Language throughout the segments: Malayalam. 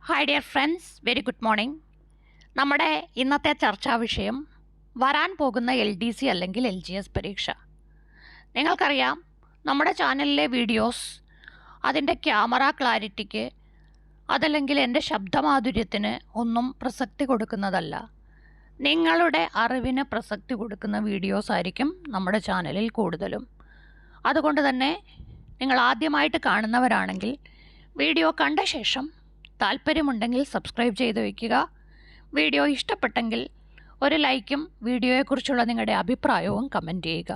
Hi dear friends, very good morning. നമ്മുടെ ഇന്നത്തെ ചർച്ചാ വിഷയം വരാൻ പോകുന്ന LDC അല്ലെങ്കിൽ LGS പരീക്ഷ. നിങ്ങൾക്കറിയാം, നമ്മുടെ ചാനലിലെ വീഡിയോസ് അതിൻ്റെ ക്യാമറ ക്ലാരിറ്റിക്ക് അതല്ലെങ്കിൽ എൻ്റെ ശബ്ദമാധുര്യത്തിന് ഒന്നും പ്രസക്തി കൊടുക്കുന്നതല്ല. നിങ്ങളുടെ അറിവിന് പ്രസക്തി കൊടുക്കുന്ന വീഡിയോസ് ആയിരിക്കും നമ്മുടെ ചാനലിൽ കൂടുതലും. അതുകൊണ്ട് തന്നെ നിങ്ങൾ ആദ്യമായിട്ട് കാണുന്നവരാണെങ്കിൽ വീഡിയോ കണ്ട ശേഷം താല്പര്യമുണ്ടെങ്കിൽ സബ്സ്ക്രൈബ് ചെയ്ത് വയ്ക്കുക. വീഡിയോ ഇഷ്ടപ്പെട്ടെങ്കിൽ ഒരു ലൈക്കും വീഡിയോയെക്കുറിച്ചുള്ള നിങ്ങളുടെ അഭിപ്രായവും കമൻറ്റ് ചെയ്യുക.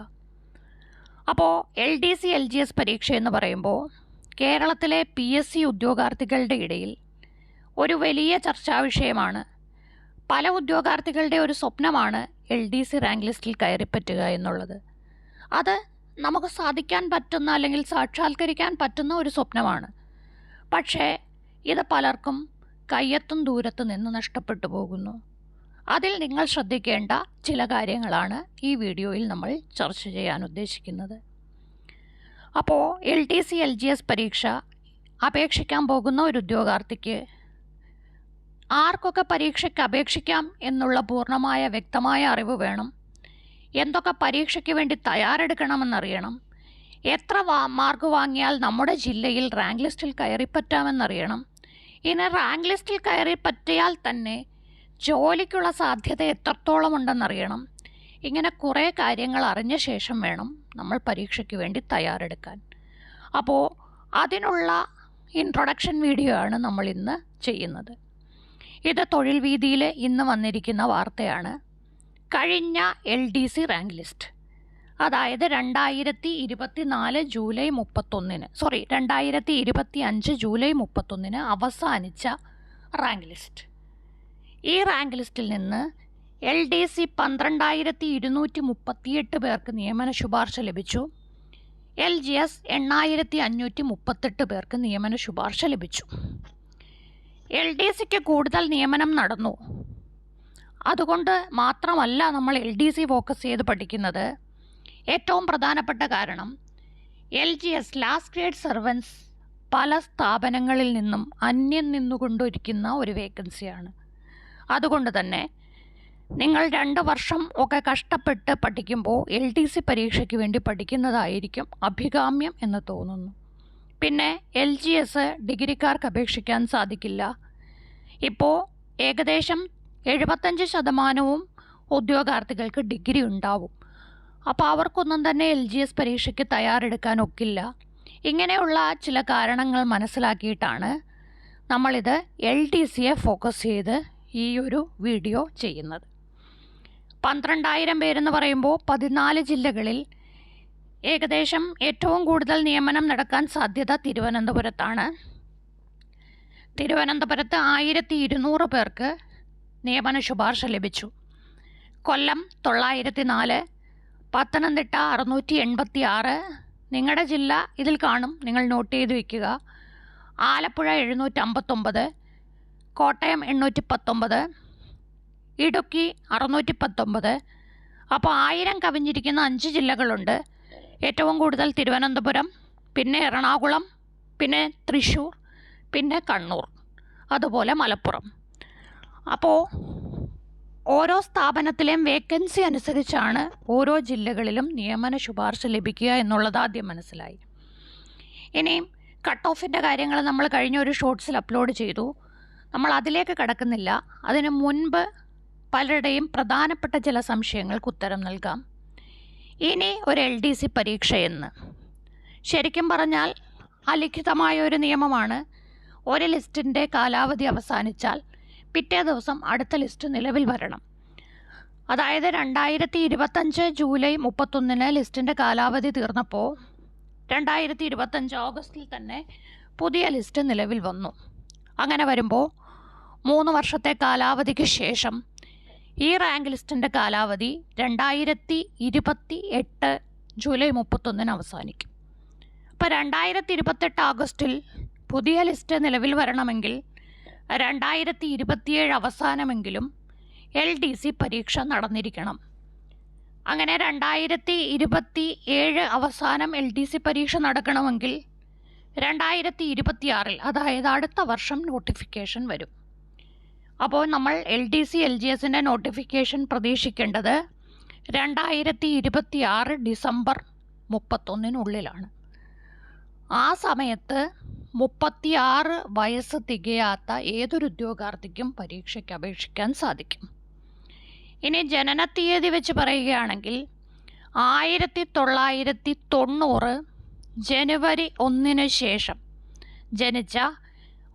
അപ്പോൾ LDC LGS പരീക്ഷ എന്ന് പറയുമ്പോൾ കേരളത്തിലെ PSC ഉദ്യോഗാർത്ഥികളുടെ ഇടയിൽ ഒരു വലിയ ചർച്ചാ വിഷയമാണ്. പല ഉദ്യോഗാർത്ഥികളുടെ ഒരു സ്വപ്നമാണ് LDC റാങ്ക് ലിസ്റ്റിൽ കയറിപ്പറ്റുക എന്നുള്ളത്. അത് നമുക്ക് സാധിക്കാൻ പറ്റുന്ന അല്ലെങ്കിൽ സാക്ഷാത്കരിക്കാൻ പറ്റുന്ന ഒരു സ്വപ്നമാണ്. പക്ഷേ ഇത് പലർക്കും കയ്യെത്തും ദൂരത്ത് നിന്ന് നഷ്ടപ്പെട്ടു പോകുന്നു. അതിൽ നിങ്ങൾ ശ്രദ്ധിക്കേണ്ട ചില കാര്യങ്ങളാണ് ഈ വീഡിയോയിൽ നമ്മൾ ചർച്ച ചെയ്യാൻ ഉദ്ദേശിക്കുന്നത്. അപ്പോൾ LDC LGS പരീക്ഷ അപേക്ഷിക്കാൻ പോകുന്ന ഒരു ഉദ്യോഗാർത്ഥിക്ക് ആർക്കൊക്കെ പരീക്ഷയ്ക്ക് അപേക്ഷിക്കാം എന്നുള്ള പൂർണ്ണമായ വ്യക്തമായ അറിവ് വേണം. എന്തൊക്കെ പരീക്ഷയ്ക്ക് വേണ്ടി തയ്യാറെടുക്കണമെന്നറിയണം. എത്ര മാർക്ക് വാങ്ങിയാൽ നമ്മുടെ ജില്ലയിൽ റാങ്ക് ലിസ്റ്റിൽ കയറിപ്പറ്റാമെന്നറിയണം. ഇനി റാങ്ക് ലിസ്റ്റിൽ കയറി പറ്റിയാൽ തന്നെ ജോലിക്കുള്ള സാധ്യത എത്രത്തോളം ഉണ്ടെന്നറിയണം. ഇങ്ങനെ കുറേ കാര്യങ്ങൾ അറിഞ്ഞ ശേഷം വേണം നമ്മൾ പരീക്ഷയ്ക്ക് വേണ്ടി തയ്യാറെടുക്കാൻ. അപ്പോൾ അതിനുള്ള ഇൻട്രൊഡക്ഷൻ വീഡിയോ ആണ് നമ്മൾ ഇന്ന് ചെയ്യുന്നത്. ഇത് തൊഴിൽ വീതിയിൽ ഇന്ന് വന്നിരിക്കുന്ന വാർത്തയാണ്. കഴിഞ്ഞ LDC റാങ്ക് ലിസ്റ്റ്, അതായത് 2024 ജൂലൈ 2025 ജൂലൈ 31 അവസാനിച്ച റാങ്ക് ലിസ്റ്റ്. ഈ റാങ്ക് ലിസ്റ്റിൽ നിന്ന് LDC 12,238 പേർക്ക് നിയമന ശുപാർശ ലഭിച്ചു. LGS 8,538 പേർക്ക് നിയമന ശുപാർശ ലഭിച്ചു. LDCക്ക് കൂടുതൽ നിയമനം നടന്നു. അതുകൊണ്ട് മാത്രമല്ല നമ്മൾ LDC ഫോക്കസ് ചെയ്ത് പഠിക്കുന്നത്. ഏറ്റവും പ്രധാനപ്പെട്ട കാരണം LGS ലാസ്റ്റ് ഗ്രേഡ് സർവൻസ് പല സ്ഥാപനങ്ങളിൽ നിന്നും അന്യം നിന്നുകൊണ്ടിരിക്കുന്ന ഒരു വേക്കൻസിയാണ്. അതുകൊണ്ട് തന്നെ നിങ്ങൾ 2 വർഷം ഒക്കെ കഷ്ടപ്പെട്ട് പഠിക്കുമ്പോൾ LDC പരീക്ഷയ്ക്ക് വേണ്ടി പഠിക്കുന്നതായിരിക്കും അഭികാമ്യം എന്ന് തോന്നുന്നു. പിന്നെ LGS ഡിഗ്രിക്കാർക്ക് അപേക്ഷിക്കാൻ സാധിക്കില്ല. ഇപ്പോൾ ഏകദേശം 75% ഉദ്യോഗാർത്ഥികൾക്ക് ഡിഗ്രി ഉണ്ടാവും. അപ്പോൾ അവർക്കൊന്നും തന്നെ LGS പരീക്ഷയ്ക്ക് തയ്യാറെടുക്കാൻ ഒക്കില്ല. ഇങ്ങനെയുള്ള ചില കാരണങ്ങൾ മനസ്സിലാക്കിയിട്ടാണ് നമ്മളിത് LDCയെ ഫോക്കസ് ചെയ്ത് ഈ ഒരു വീഡിയോ ചെയ്യുന്നത്. 12,000 പേരെന്ന് പറയുമ്പോൾ 14 ജില്ലകളിൽ ഏകദേശം ഏറ്റവും കൂടുതൽ നിയമനം നടക്കാൻ സാധ്യത തിരുവനന്തപുരത്താണ്. തിരുവനന്തപുരത്ത് 1,200 പേർക്ക് നിയമന ശുപാർശ ലഭിച്ചു. കൊല്ലം 904, പത്തനംതിട്ട 686, നിങ്ങളുടെ ജില്ല ഇതിൽ കാണും, നിങ്ങൾ നോട്ട് ചെയ്ത് വയ്ക്കുക. ആലപ്പുഴ 759, കോട്ടയം 819, ഇടുക്കി 619. അപ്പോൾ 1000 കവിഞ്ഞിരിക്കുന്ന 5 ജില്ലകളുണ്ട്. ഏറ്റവും കൂടുതൽ തിരുവനന്തപുരം, പിന്നെ എറണാകുളം, പിന്നെ തൃശ്ശൂർ, പിന്നെ കണ്ണൂർ, അതുപോലെ മലപ്പുറം. അപ്പോൾ ഓരോ സ്ഥാപനത്തിലെയും വേക്കൻസി അനുസരിച്ചാണ് ഓരോ ജില്ലകളിലും നിയമന ശുപാർശ ലഭിക്കുക എന്നുള്ളത് ആദ്യം മനസ്സിലായി. ഇനിയും കട്ട് ഓഫിൻ്റെ കാര്യങ്ങൾ നമ്മൾ കഴിഞ്ഞ ഒരു ഷോർട്സിൽ അപ്ലോഡ് ചെയ്തു. നമ്മൾ അതിലേക്ക് കടക്കുന്നില്ല. അതിനു മുൻപ് പലരുടെയും പ്രധാനപ്പെട്ട ചില സംശയങ്ങൾക്ക് ഉത്തരം നൽകാം. ഇനി ഒരു LDC പരീക്ഷയെന്ന് ശരിക്കും പറഞ്ഞാൽ അലിഖിതമായ ഒരു നിയമമാണ്. ഒരു ലിസ്റ്റിൻ്റെ കാലാവധി അവസാനിച്ചാൽ പിറ്റേ ദിവസം അടുത്ത ലിസ്റ്റ് നിലവിൽ വരണം. അതായത് 2025 ജൂലൈ 31 ലിസ്റ്റിൻ്റെ കാലാവധി തീർന്നപ്പോൾ 2025 ഓഗസ്റ്റിൽ തന്നെ പുതിയ ലിസ്റ്റ് നിലവിൽ വന്നു. അങ്ങനെ വരുമ്പോൾ 3 വർഷത്തെ കാലാവധിക്ക് ശേഷം ഈ റാങ്ക് ലിസ്റ്റിൻ്റെ കാലാവധി 2028 ജൂലൈ 31 അവസാനിക്കും. അപ്പോൾ 2028 ഓഗസ്റ്റിൽ പുതിയ ലിസ്റ്റ് നിലവിൽ വരണമെങ്കിൽ 2027 അവസാനമെങ്കിലും LDC പരീക്ഷ നടന്നിരിക്കണം. അങ്ങനെ 2027 അവസാനം LDC പരീക്ഷ നടക്കണമെങ്കിൽ 2026 അതായത് അടുത്ത വർഷം നോട്ടിഫിക്കേഷൻ വരും. അപ്പോൾ നമ്മൾ LDC LGSൻ്റെ നോട്ടിഫിക്കേഷൻ പ്രതീക്ഷിക്കേണ്ടത് 2026 ഡിസംബർ 31 ആ സമയത്ത് 36 വയസ്സ് തികയാത്ത ഏതൊരു ഉദ്യോഗാർത്ഥിക്കും പരീക്ഷയ്ക്ക് അപേക്ഷിക്കാൻ സാധിക്കും. ഇനി ജനനത്തീയതി വെച്ച് പറയുകയാണെങ്കിൽ 1990 ജനുവരി 1 ശേഷം ജനിച്ച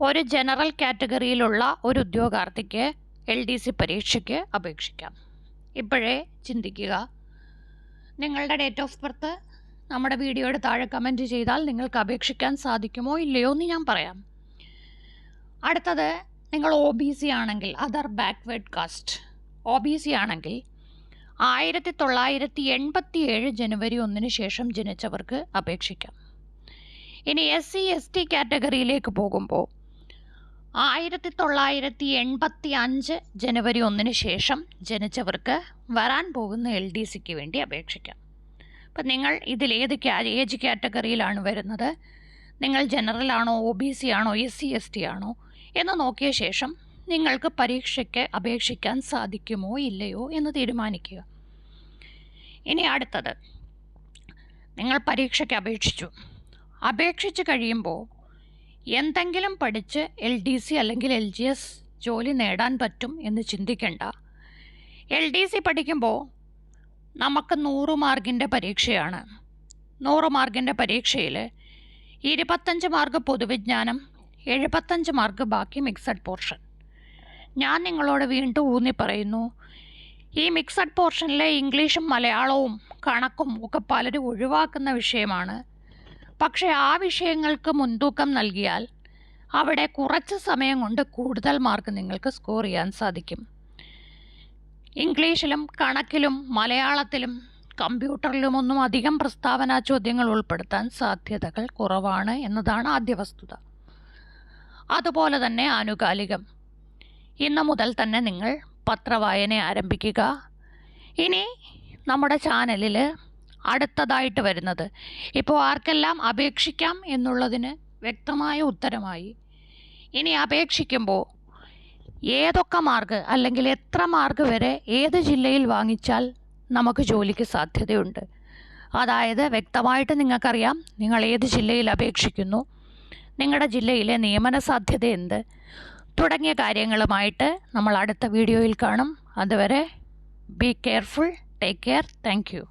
ഒരു ജനറൽ കാറ്റഗറിയിലുള്ള ഒരു ഉദ്യോഗാർത്ഥിക്ക് LDC പരീക്ഷയ്ക്ക് അപേക്ഷിക്കാം. ഇപ്പോഴേ ചിന്തിക്കുക, നിങ്ങളുടെ ഡേറ്റ് ഓഫ് ബർത്ത് നമ്മുടെ വീഡിയോയുടെ താഴെ കമൻറ്റ് ചെയ്താൽ നിങ്ങൾക്ക് അപേക്ഷിക്കാൻ സാധിക്കുമോ ഇല്ലയോ എന്ന് ഞാൻ പറയാം. അടുത്തത്, നിങ്ങൾ OBC ആണെങ്കിൽ, അതർ ബാക്ക്വേർഡ് കാസ്റ്റ് OBC ആണെങ്കിൽ 1987 ജനുവരി 1 ശേഷം ജനിച്ചവർക്ക് അപേക്ഷിക്കാം. ഇനി SC ST കാറ്റഗറിയിലേക്ക് പോകുമ്പോൾ 1985 ജനുവരി 1 ശേഷം ജനിച്ചവർക്ക് വരാൻ പോകുന്ന LDCക്ക് വേണ്ടി അപേക്ഷിക്കാം. അപ്പം നിങ്ങൾ ഇതിലേത് ഏജ് കാറ്റഗറിയിലാണ് വരുന്നത്, നിങ്ങൾ ജനറൽ ആണോ, OBC ആണോ, SC ST ആണോ എന്ന് നോക്കിയ ശേഷം നിങ്ങൾക്ക് പരീക്ഷയ്ക്ക് അപേക്ഷിക്കാൻ സാധിക്കുമോ ഇല്ലയോ എന്ന് തീരുമാനിക്കുക. ഇനി അടുത്തത്, നിങ്ങൾ പരീക്ഷയ്ക്ക് അപേക്ഷിച്ച് കഴിയുമ്പോൾ എന്തെങ്കിലും പഠിച്ച് LDC അല്ലെങ്കിൽ LGS ജോലി നേടാൻ പറ്റും എന്ന് ചിന്തിക്കേണ്ട. LDC പഠിക്കുമ്പോൾ നമുക്ക് 100 മാർക്കിൻ്റെ പരീക്ഷയാണ്. 100 മാർക്കിൻ്റെ പരീക്ഷയിൽ 25 മാർക്ക് പൊതുവിജ്ഞാനം, 75 മാർക്ക് ബാക്കി മിക്സഡ് പോർഷൻ. ഞാൻ നിങ്ങളോട് വീണ്ടും ഊന്നി പറയുന്നു, ഈ മിക്സഡ് പോർഷനിലെ ഇംഗ്ലീഷും മലയാളവും കണക്കും ഒക്കെ പലരും ഒഴിവാക്കുന്ന വിഷയമാണ്. പക്ഷേ ആ വിഷയങ്ങൾക്ക് മുൻതൂക്കം നൽകിയാൽ അവിടെ കുറച്ച് സമയം കൊണ്ട് കൂടുതൽ മാർക്ക് നിങ്ങൾക്ക് സ്കോർ ചെയ്യാൻ സാധിക്കും. ഇംഗ്ലീഷിലും കണക്കിലും മലയാളത്തിലും കമ്പ്യൂട്ടറിലുമൊന്നും അധികം പ്രസ്താവനാ ചോദ്യങ്ങൾ ഉൾപ്പെടുത്താൻ സാധ്യതകൾ കുറവാണ് എന്നതാണ് ആദ്യ വസ്തുത. അതുപോലെ തന്നെ ആനുകാലികം. ഇന്ന് മുതൽ തന്നെ നിങ്ങൾ പത്രവായന ആരംഭിക്കുക. ഇനി നമ്മുടെ ചാനലിൽ അടുത്തതായിട്ട് വരുന്നത്, ഇപ്പോൾ ആർക്കെല്ലാം അപേക്ഷിക്കാം എന്നുള്ളതിന് വ്യക്തമായ ഉത്തരമായി. ഇനി അപേക്ഷിക്കുമ്പോൾ ഏതൊക്കെ മാർക്ക് അല്ലെങ്കിൽ എത്ര മാർക്ക് വരെ ഏത് ജില്ലയിൽ വാങ്ങിച്ചാൽ നമുക്ക് ജോലിക്ക് സാധ്യതയുണ്ട്, അതായത് വ്യക്തമായിട്ട് നിങ്ങൾക്കറിയാം നിങ്ങൾ ഏത് ജില്ലയിൽ അപേക്ഷിക്കുന്നു, നിങ്ങളുടെ ജില്ലയിലെ നിയമന സാധ്യത എന്ത് തുടങ്ങിയ കാര്യങ്ങളുമായിട്ട് നമ്മൾ അടുത്ത വീഡിയോയിൽ കാണും. അതുവരെ be careful, take care, thank you.